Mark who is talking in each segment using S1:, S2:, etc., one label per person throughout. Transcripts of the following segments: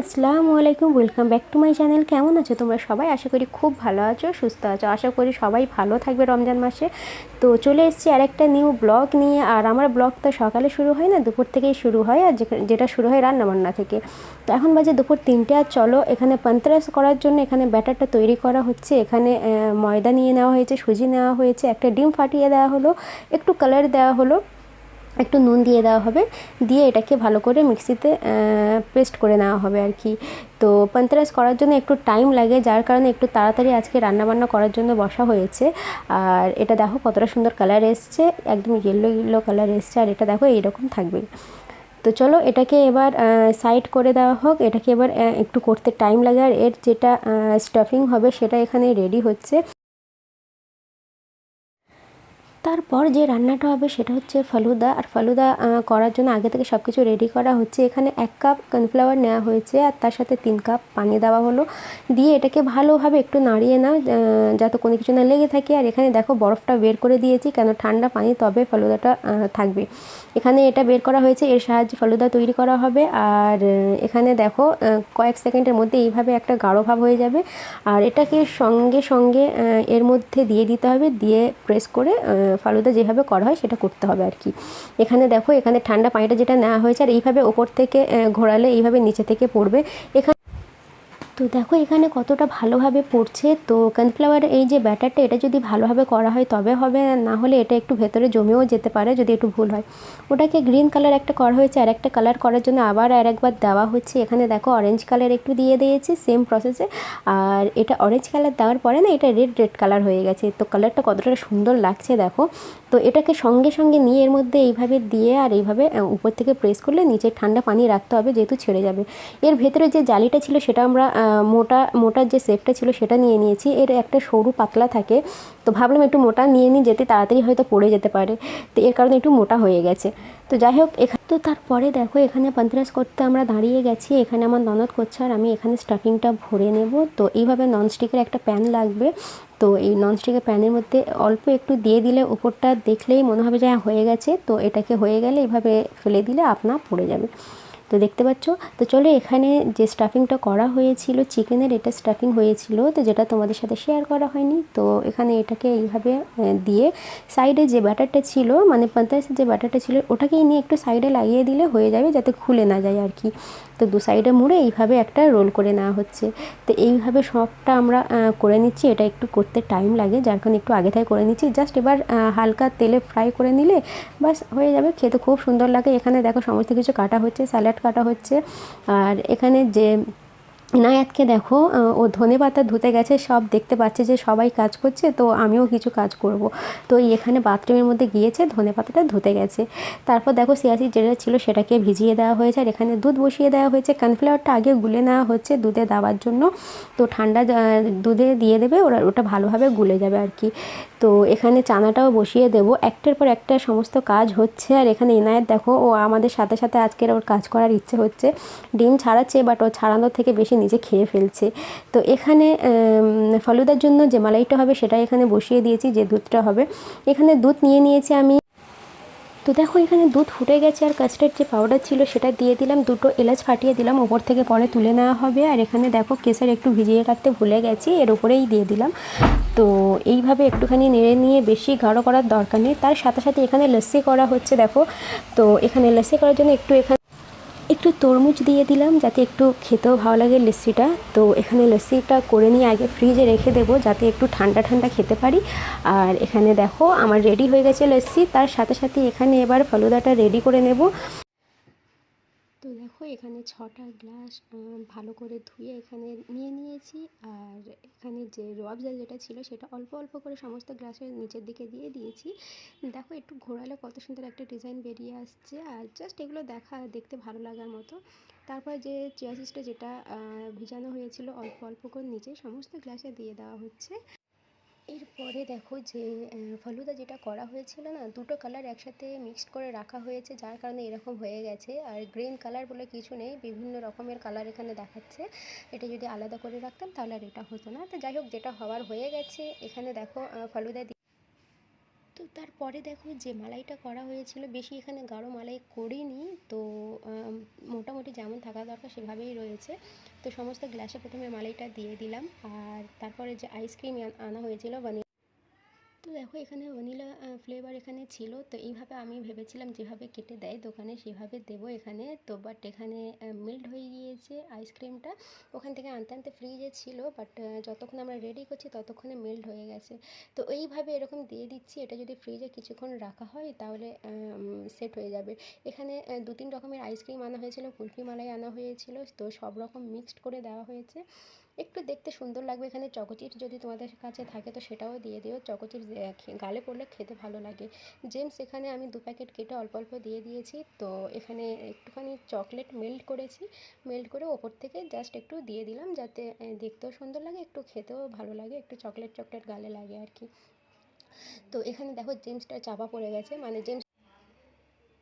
S1: আসসালামু আলাইকুম, welcome back to my channel. কেমন আছো তোমরা সবাই? আশা করি খুব ভালো আছো, সুস্থ আছো। আশা করি সবাই ভালো থাকবে রমজান মাসে। তো চলে এসেছি আর একটা নিউ ব্লগ নিয়ে। আর আমার ব্লগ তো সকালে শুরু হয় না, দুপুর থেকেই শুরু হয়, আর যেটা শুরু হয় রান্নাবান্না থেকে। তো এখন বাজে দুপুর 3টে। আর চলো, এখানে পান্তারাস করার জন্য এখানে ব্যাটারটা তৈরি করা হচ্ছে। এখানে ময়দা নিয়ে নেওয়া হয়েছে, সুজি নেওয়া হয়েছে, একটা ডিম ফাটিয়ে দেওয়া হলো, একটু কালার দেওয়া হলো, একটু নুন দিয়ে দেওয়া হবে, দিয়ে এটাকে ভালো করে মিক্সিতে পেস্ট করে নেওয়া হবে আর কি। তো পান্তারাস করার জন্য একটু টাইম লাগে, যার কারণে একটু তাড়াতাড়ি আজকে রান্নাবান্না করার জন্য বসা হয়েছে। আর এটা দেখো কতটা সুন্দর কালার এসছে, একদম ইয়েলো ইয়েলো কালার এসছে। আর এটা দেখো এইরকম থাকবে। তো চলো এটাকে এবার সাইড করে দেওয়া হোক। এটাকে এবার একটু করতে টাইম লাগে। আর এর যেটা স্টাফিং হবে সেটা এখানে রেডি হচ্ছে। তারপর যে রান্নাটা হবে সেটা হচ্ছে ফালুদা। আর ফালুদা করার জন্য আগে থেকে সব কিছু রেডি করা হচ্ছে। এখানে 1 কাপ কর্নফ্লাওয়ার নেওয়া হয়েছে, আর তার সাথে 3 কাপ পানি দেওয়া হলো। দিয়ে এটাকে ভালোভাবে একটু নাড়িয়ে নাও, যাতে কোনো কিছু না লেগে থাকে। আর এখানে দেখো বরফটা বের করে দিয়েছি, কেন ঠান্ডা পানি তবে ফালুদাটা থাকবে। এখানে এটা বের করা হয়েছে, এর সাহায্যে ফালুদা তৈরি করা হবে। আর এখানে দেখো কয়েক সেকেন্ডের মধ্যে এইভাবে একটা গাঢ় ভাব হয়ে যাবে। আর এটাকে সঙ্গে সঙ্গে এর মধ্যে দিয়ে দিতে হবে, দিয়ে প্রেস করে ফালুদা যেভাবে করা হয় সেটা করতে হবে আর কি। এখানে দেখো, এখানে ঠান্ডা পানিটা যেটা নেওয়া হয়েছে, আর এইভাবে ওপর থেকে ঘোরালে এইভাবে নিচে থেকে পড়বে। এখানে তো দেখো এখানে কতটা ভালোভাবে পড়ছে। তো কর্নফ্লাওয়ার এই যে ব্যাটারটা, এটা যদি ভালোভাবে করা হয় তবে হবে, না হলে এটা একটু ভেতরে জমেও যেতে পারে যদি একটু ভুল হয়। ওটাকে গ্রিন কালার একটা করা হয়েছে, আর একটা কালার করার জন্য আবার একবার দেওয়া হচ্ছে। এখানে দেখো অরেঞ্জ কালার একটু দিয়ে দিয়েছি সেম প্রসেসে। আর এটা অরেঞ্জ কালার দেওয়ার পরে না এটা রেড রেড কালার হয়ে গেছে। তো কালারটা কতটা সুন্দর লাগছে দেখো। তো এটাকে সঙ্গে সঙ্গে নিয়ে এর মধ্যে এইভাবে দিয়ে আর এইভাবে উপর থেকে প্রেস করলে নিচে ঠান্ডা পানি রাখতে হবে, যেহেতু ছেড়ে যাবে। এর ভেতরে যে জালিটা ছিল সেটা আমরা মোটার যে শেপটা ছিল সেটা নিয়ে নিয়েছি। এর একটা সরু পাতলা থাকে, তো ভাবলাম একটু মোটা নিয়ে নিই, যেতে তাড়াতাড়ি হয়তো পড়ে যেতে পারে। তো এর কারণে একটু মোটা হয়ে গেছে। তো যাই হোক, তো তারপরে দেখো এখানে পান্তারাস করতে আমরা দাঁড়িয়ে গেছি। এখানে আমার ননদ করছে, আর আমি এখানে স্টাফিংটা ভরে নেব। তো এইভাবে ননস্টিকের একটা প্যান লাগবে। তো এই ননস্টিকের প্যানের মধ্যে অল্প একটু দিয়ে দিলে উপরটা দেখলেই মনে হবে যে হ্যাঁ হয়ে গেছে। তো এটাকে হয়ে গেলে এইভাবে ফেলে দিলে আপনা পড়ে যাবে। তো দেখতে পাচ্ছ। তো চলো, এখানে যে স্টাফিংটা করা হয়েছিল চিকেনের, এটা স্টাফিং হয়েছিল, তো যেটা তোমাদের সাথে শেয়ার করা হয়নি। তো এখানে এটাকে এইভাবে দিয়ে সাইডে যে ব্যাটারটা ছিল, মানে পান্তারাসের যে ব্যাটারটা ছিল, ওটাকেই নিয়ে একটু সাইডে লাগিয়ে দিলে হয়ে যাবে, যাতে খুলে না যায় আর কি। তো দু সাইডে মুড়ে এইভাবে একটা রোল করে নেওয়া হচ্ছে। তো এইভাবে সবটা আমরা করে নিচ্ছি। এটা একটু করতে টাইম লাগে, যার কারণে একটু আগে থেকে করে নিচ্ছি। জাস্ট এবার হালকা তেলে ফ্রাই করে নিলে বাস হয়ে যাবে। খেতে খুব সুন্দর লাগে। এখানে দেখো সমস্ত কিছু কাটা হচ্ছে, স্যালাড কাটা হচ্ছে। আর এখানে যে ইনায়াতকে দেখো, ও ধনেপাতা ধুতে গেছে, সব দেখতে পাচ্ছে যে সবাই কাজ করছে, তো আমিও কিছু কাজ করব। তো এখানে বাথরুমের মধ্যে গিয়েছে, ধনেপাতাটা ধুতে গেছে। তারপর দেখো সিয়াসি যেটা ছিল সেটাকে ভিজিয়ে দেওয়া হয়েছে, আর এখানে দুধ বসিয়ে দেওয়া হয়েছে। কর্নফ্লাওয়ারটা আগে গুলে নেওয়া হচ্ছে দুধে দেওয়ার জন্য। তো ঠান্ডা দুধে দিয়ে দেবে, ওটা ভালোভাবে গুলে যাবে আর কি। তো এখানে চানাটাও বসিয়ে দেবো। একটার পর একটা সমস্ত কাজ হচ্ছে। আর এখানে ইনায়াত দেখো, ও আমাদের সাথে সাথে আজকের ওর কাজ করার ইচ্ছে হচ্ছে। ডিম ছাড়াচ্ছে, বাট ও ছাড়ানোর থেকে বেশি নিজে খেয়ে ফেলছে। তো এখানে ফালুদার জন্য যে মালাইটা হবে সেটা এখানে বসিয়ে দিয়েছি, যে দুধটা হবে। এখানে দুধ নিয়ে নিয়েছি আমি। তো দেখো এখানে দুধ ফুটে গেছে, আর কাস্টার্ড যে পাউডার ছিল সেটা দিয়ে দিলাম, 2টো এলাচ ফাটিয়ে দিলাম, ওপর থেকে পরে তুলে নেওয়া হবে। আর এখানে দেখো কেশর একটু ভিজিয়ে রাখতে ভুলে গেছি, এর উপরেই দিয়ে দিলাম। তো এইভাবে একটুখানি নেড়ে নিয়ে, বেশি গাঢ় করার দরকার নেই। তার সাথে সাথে এখানে লস্যি করা হচ্ছে দেখো। তো এখানে লস্যি করার জন্য একটু তরমুজ দিয়ে দিলাম, যাতে একটু খেতেও ভালো লাগে লস্যিটা। তো এখানে লস্যিটা করে নিয়ে আগে ফ্রিজে রেখে দেবো, যাতে একটু ঠান্ডা ঠান্ডা খেতে পারি। আর এখানে দেখো আমার রেডি হয়ে গেছে লস্যি। তার সাথে সাথে এখানে এবার ফালুদাটা রেডি করে নেব। তো দেখো দেখো এখানে 6টা গ্লাস ভালো করে ধুয়ে এখানে নিয়ে নিয়েছি। আর এখানে যে রুয়াবজা যেটা ছিল সেটা অল্প অল্প করে সমস্ত গ্লাসের নিচের দিকে দিয়ে দিয়েছি। দেখো একটু ঘোরালে কত সুন্দর একটা ডিজাইন বেরিয়ে আসছে, আর জাস্ট এগুলো দেখতে ভালো লাগার মতো। তারপর যে চিয়া সিডসটা যেটা ভিজানো হয়েছিল অল্প অল্প করে নিচে সমস্ত গ্লাসে দিয়ে দেওয়া হচ্ছে। এরপরে দেখো যে ফালুদা যেটা করা হয়েছিল না, দুটো কালার একসাথে মিক্সড করে রাখা হয়েছে, যার কারণে এরকম হয়ে গেছে। আর গ্রিন কালার বলে কিছু নেই, বিভিন্ন রকমের কালার এখানে দেখাচ্ছে। এটা যদি আলাদা করে রাখতাম তাহলে আর এটা হতো না। তো যাই হোক, যেটা হওয়ার হয়ে গেছে। এখানে দেখো ফালুদা তো তারপরে দেখো যে মালাইটা করা হয়েছিল, বেশি এখানে গাঢ় মালাই করিনি। তো মোটামুটি যেমন থাকা দরকার সেভাবেই রয়েছে। তো সমস্ত গ্লাসে প্রথমে মালাইটা দিয়ে দিলাম। আর তারপরে যে আইসক্রিম আনা হয়েছিল তো দেখো এখানে ভ্যানিলা ফ্লেভার এখানে ছিল। তো এইভাবে আমি ভেবেছিলাম যেভাবে কেটে দেয় দোকানে সেভাবে দেবো এখানে। তো বাট এখানে মেল্ট হয়ে গিয়েছে আইসক্রিমটা। ওখান থেকে আনতে আনতে ফ্রিজে ছিল, বাট যতক্ষণ আমরা রেডি করছি ততক্ষণে মেল্ট হয়ে গেছে। তো এইভাবে এরকম দিয়ে দিচ্ছি। এটা যদি ফ্রিজে কিছুক্ষণ রাখা হয় তাহলে সেট হয়ে যাবে। এখানে 2-3 রকমের আইসক্রিম আনা হয়েছিল, কুলফি মালাই আনা হয়েছিল। তো সব রকম মিক্সড করে দেওয়া হয়েছে, একটু দেখতে সুন্দর লাগবে। এখানে চকো চিপস যদি তোমাদের কাছে থাকে তো সেটাও দিয়ে দিও। চকো চিপস গালে পড়লে খেতে ভালো লাগে। জেমস এখানে আমি 2 প্যাকেট কেটে অল্প অল্প দিয়ে দিয়েছি। তো এখানে একটুখানি চকলেট মেল্ট করেছি, মেল্ট করে ওপর থেকে জাস্ট একটু দিয়ে দিলাম, যাতে দেখতেও সুন্দর লাগে, একটু খেতেও ভালো লাগে, একটু চকলেট চকলেট গালে লাগে আর কি। তো এখানে দেখো জেমসটা চাপা পড়ে গেছে, মানে জেমস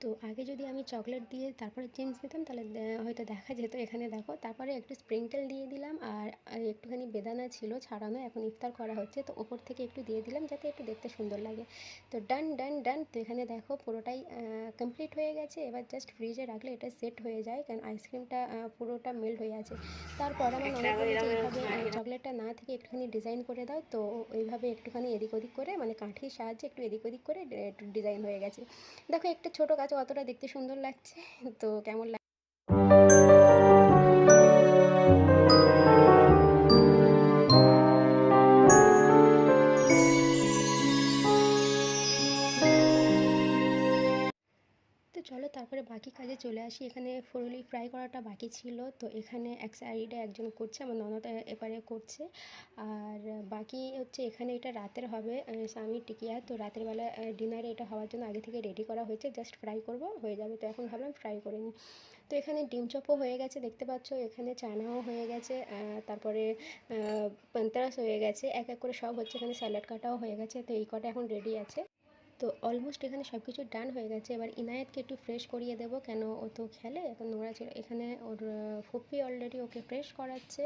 S1: তো আগে যদি আমি চকলেট দিয়ে তারপরে জেমস দিতাম তাহলে হয়তো দেখা যেত। এখানে দেখো তারপরে একটু স্প্রিঙ্কেল দিয়ে দিলাম। আর একটুখানি বেদানা ছিল ছাড়ানো, এখন ইফতার করা হচ্ছে তো ওপর থেকে একটু দিয়ে দিলাম যাতে একটু দেখতে সুন্দর লাগে। তো ডান ডান ডান। তো এখানে দেখো পুরোটাই কমপ্লিট হয়ে গেছে। এবার জাস্ট ফ্রিজে রাখলে এটা সেট হয়ে যায়, কারণ আইসক্রিমটা পুরোটা মেল্ট হয়ে আছে। তারপর আমার ননদ বলল যে এইভাবে চকলেটটা না থেকে একটুখানি ডিজাইন করে দাও। তো ওইভাবে একটুখানি এদিক ওদিক করে, মানে কাঠির সাহায্যে একটু এদিক ওদিক করে একটু ডিজাইন হয়ে গেছে। দেখো একটা ছোটো গাছ অতটা দেখতে সুন্দর লাগছে। তো কেমন তো চলো তারপরে বাকি কাজে চলে আসি। এখানে ফুললি ফ্রাই করাটা বাকি ছিল। তো এখানে এক সাইডে একজন করছে, আমার ননদ এপারে করছে। আর বাকি হচ্ছে এখানে এটা রাতের হবে স্বামীর টিকিয়া। তো রাতের বেলা ডিনারে এটা হওয়ার জন্য আগে থেকে রেডি করা হয়েছে, জাস্ট ফ্রাই করব হয়ে যাবে। তো এখন ভাবলাম ফ্রাই করে নিই। তো এখানে ডিম চপও হয়ে গেছে দেখতে পাচ্ছ, এখানে চানাও হয়ে গেছে, তারপরে পান্তারাস হয়ে গেছে, এক এক করে সব হচ্ছে। এখানে স্যালাড কাটাও হয়ে গেছে। তো এই কটা এখন রেডি আছে। তো অলমোস্ট এখানে সব কিছু ডান হয়ে গেছে। এবার ইনায়েতকে একটু ফ্রেশ করিয়ে দেবো, কেন ও তো খেলে, এখন নোংরা ছিল। এখানে ওর ফুপি অলরেডি ওকে ফ্রেশ করাচ্ছে,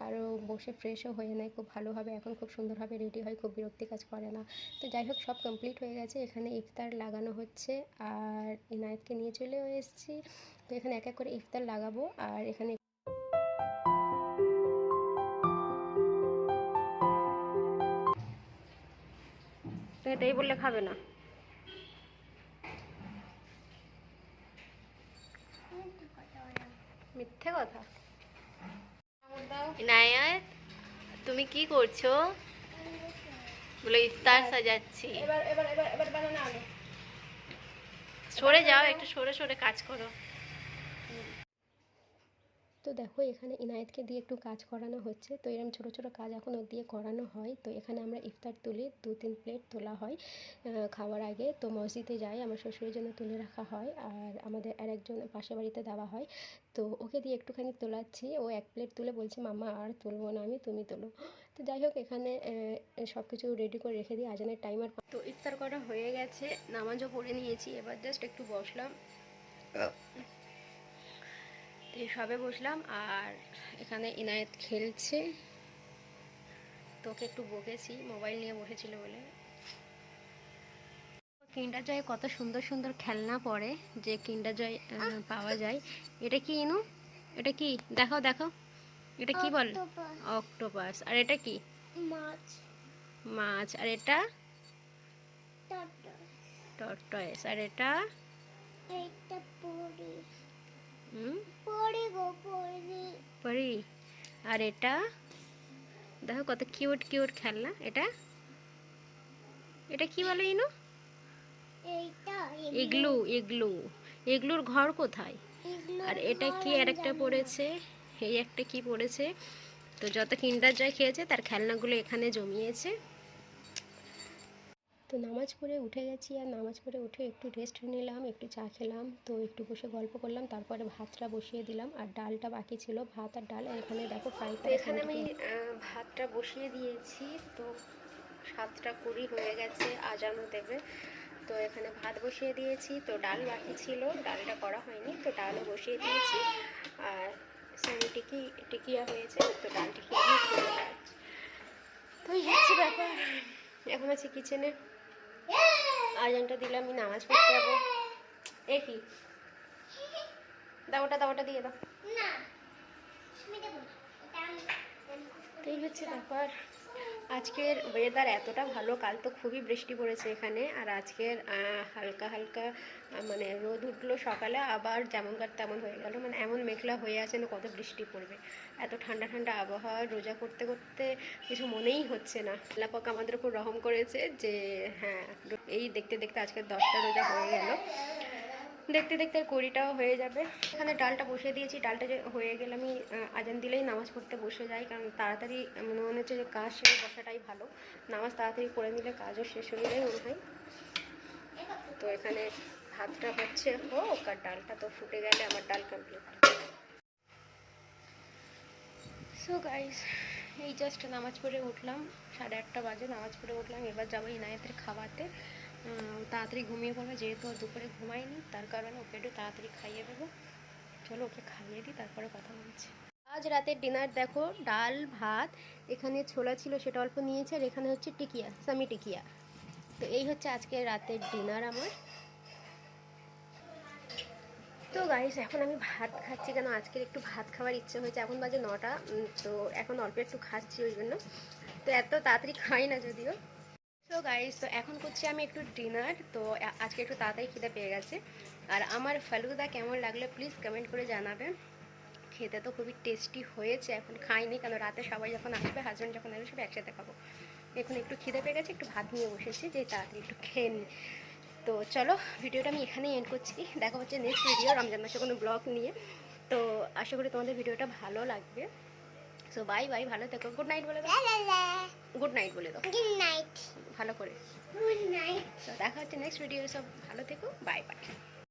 S1: আর ও বসে ফ্রেশও হয়ে নেয় খুব ভালোভাবে, এখন খুব সুন্দরভাবে রেডি হয়, খুব বিরক্তি কাজ করে না। তো যাই হোক সব কমপ্লিট হয়ে গেছে। এখানে ইফতার লাগানো হচ্ছে, আর ইনায়েতকে নিয়ে চলেও এসেছি। তো এখানে এক এক করে ইফতার লাগাবো। আর এখানে তো এটাই বললে খাবে না, মিথ্যে কথা।
S2: ইনায়াত, তুমি কি করছো? বলে ইফতার সাজাচ্ছি।
S1: এবার এবার এবার এবার বানানো আগে।
S2: সরে যাও, একটু সরে সরে কাজ করো।
S1: তো দেখো এখানে ইনায়েতকে দিয়ে একটু কাজ করানো হচ্ছে। তো এরকম ছোটো ছোটো কাজ এখন ওর দিয়ে করানো হয়। তো এখানে আমরা ইফতার তুলি, 2-3 প্লেট তোলা হয় খাওয়ার আগে। তো মসজিদে যাই, আমার শ্বশুরের জন্য তুলে রাখা হয়, আর আমাদের আরেকজন পাশের বাড়িতে দেওয়া হয়। তো ওকে দিয়ে একটুখানি তোলাচ্ছি। ও 1 প্লেট তুলে বলছে মাম্মা আর তুলবো না আমি, তুমি তোলো। তো যাই হোক এখানে সব কিছু রেডি করে রেখে দিই, আজানের টাইমার। তো ইফতার করা হয়ে গেছে, নামাজও পড়ে নিয়েছি, এবার জাস্ট একটু বসলাম। তো সবে বসলাম, আর এখানে ইনায়েত খেলছে। তোকে একটু বকেছি, মোবাইল নিয়ে বসেছিল বলে। কিন্ডার জয়ে কত সুন্দর সুন্দর খেলনা পড়ে, যে কিন্ডার জয় পাওয়া যায়। এটা কি ইনু? এটা কি দেখাও দেখাও, এটা কি বল? অক্টোপাস। আর এটা কি? মাছ। মাছ। আর এটা টর্টয়েস। আর এটা পরি। পরি। আর এটা দেখো কত কিউট কিউট খেলনা। এটা এটা কি বলে ইনু? ইগলু। ইগলু। ইগলুর ঘর কোথায়? আর এটা কি আর একটা পড়েছে, এই একটা কি পড়েছে। তো যত কিন্ডার জয় খেয়েছে তার খেলনাগুলো এখানে জমিয়েছে। তো নামাজ পড়ে উঠে গেছি, আর নামাজ পড়ে উঠে একটু রেস্ট নিলাম, একটু চা খেলাম, তো একটু বসে গল্প করলাম, তারপরে ভাতটা বসিয়ে দিলাম, আর ডালটা বাকি ছিল, ভাত আর ডাল। আর এখানে দেখো ফ্রাই করে এখানে আমি ভাতটা বসিয়ে দিয়েছি। তো 7:20 হয়ে গেছে, আজানও দেবে। তো এখানে ভাত বসিয়ে দিয়েছি, তো ডাল বাকি ছিল, ডালটা করা হয়নি, তো ডালও বসিয়ে দিয়েছি। আর সামনে টিকিয়া হয়েছে, তো ডাল টিকিয়া দিয়ে খেয়ে যাচ্ছি। তো এই হচ্ছে ব্যাপার। এখন আছি কিচেনে, আজানটা দিলে আমি নামাজ পড়তে যাবো। এ কি দাওটা দিয়ে দাও। তো এই হচ্ছে ব্যাপার। আজকের ওয়েদার এতটা ভালো, কাল তো খুবই বৃষ্টি পড়েছে এখানে, আর আজকের হালকা হালকা মানে রোদ উঠলো সকালে, আবার যেমনকার তেমন হয়ে গেল, মানে এমন মেঘলা হয়ে আছে না কত বৃষ্টি পড়বে। এত ঠান্ডা ঠান্ডা আবহাওয়া, রোজা করতে করতে কিছু মনেই হচ্ছে না। আল্লাহ পাক আমাদের উপর রহম করেছে যে হ্যাঁ, এই দেখতে দেখতে আজকে 10টা রোজা হয়ে গেল, দেখতে দেখতে আর 20টাও হয়ে যাবে। এখানে ডালটা বসিয়ে দিয়েছি, ডালটা যে হয়ে গেলে আমি আজান দিলেই নামাজ পড়তে বসে যাই, কারণ তাড়াতাড়ি মনে হচ্ছে যে কাজ শেষে বসাটাই ভালো। নামাজ তাড়াতাড়ি পড়ে নিলে কাজও শেষ হয়ে যায় মনে হয়। তো এখানে ভাতটা হচ্ছে হোক, আর ডালটা তো ফুটে গেলে আমার ডাল কমপ্লিট। সো গাইস, এই জাস্ট নামাজ পড়ে উঠলাম, 8:30 বাজে, নামাজ পড়ে উঠলাম। এবার যাবো ইনায়েতের খাওয়াতে। তাড়াতাড়ি ঘুমিয়ে পড়বে, যেহেতু দুপুরে ঘুমায়নি, তার কারণে ওকে একটু তাড়াতাড়ি খাইয়ে দেবো। চলো ওকে খাইয়ে দিই, তারপরে কথা বলছি। আজ রাতের ডিনার দেখো, ডাল ভাত, এখানে ছোলা ছিল সেটা অল্প নিয়েছে, আর এখানে হচ্ছে টিকিয়া, সামি টিকিয়া। তো এই হচ্ছে আজকে রাতের ডিনার আমার। তো গাইস, এখন আমি ভাত খাচ্ছি, কেন আজকের একটু ভাত খাওয়ার ইচ্ছে হয়েছে। এখন বাজে 9টা, তো এখন অল্প একটু খাচ্ছি ওই জন্য। তো এত তাড়াতাড়ি খাই না যদিও। তো গাইস, তো এখন করছি আমি একটু ডিনার। তো আজকে একটু তাড়াতাড়ি খিদে পেয়ে গেছে। আর আমার ফালুদা কেমন লাগলো প্লিজ কমেন্ট করে জানাবেন। খেতে তো খুবই টেস্টি হয়েছে। এখন খাইনি, কারণ রাতে সবাই যখন আসবে, হাজব্যান্ড যখন আসবে, সব একসাথে খাবো। এখন একটু খিদে পেয়ে গেছে, একটু ভাত নিয়ে বসেছি যে তাড়াতাড়ি একটু খেয়ে নিই। তো চলো, ভিডিওটা আমি এখানেই এন্ড করছি। দেখা হচ্ছে নেক্সট ভিডিও রমজান মাসে কোনো ব্লগ নিয়ে। তো আশা করি তোমাদের ভিডিওটা ভালো লাগবে। সো বাই বাই, ভালো থেকো। গুড নাইট বলে দাও। গুড নাইট বলে দাও। গুড নাইট ভালো করে। Good night. তো দেখা হচ্ছে নেক্সট ভিডিও। সব ভালো থেকো, বাই বাই।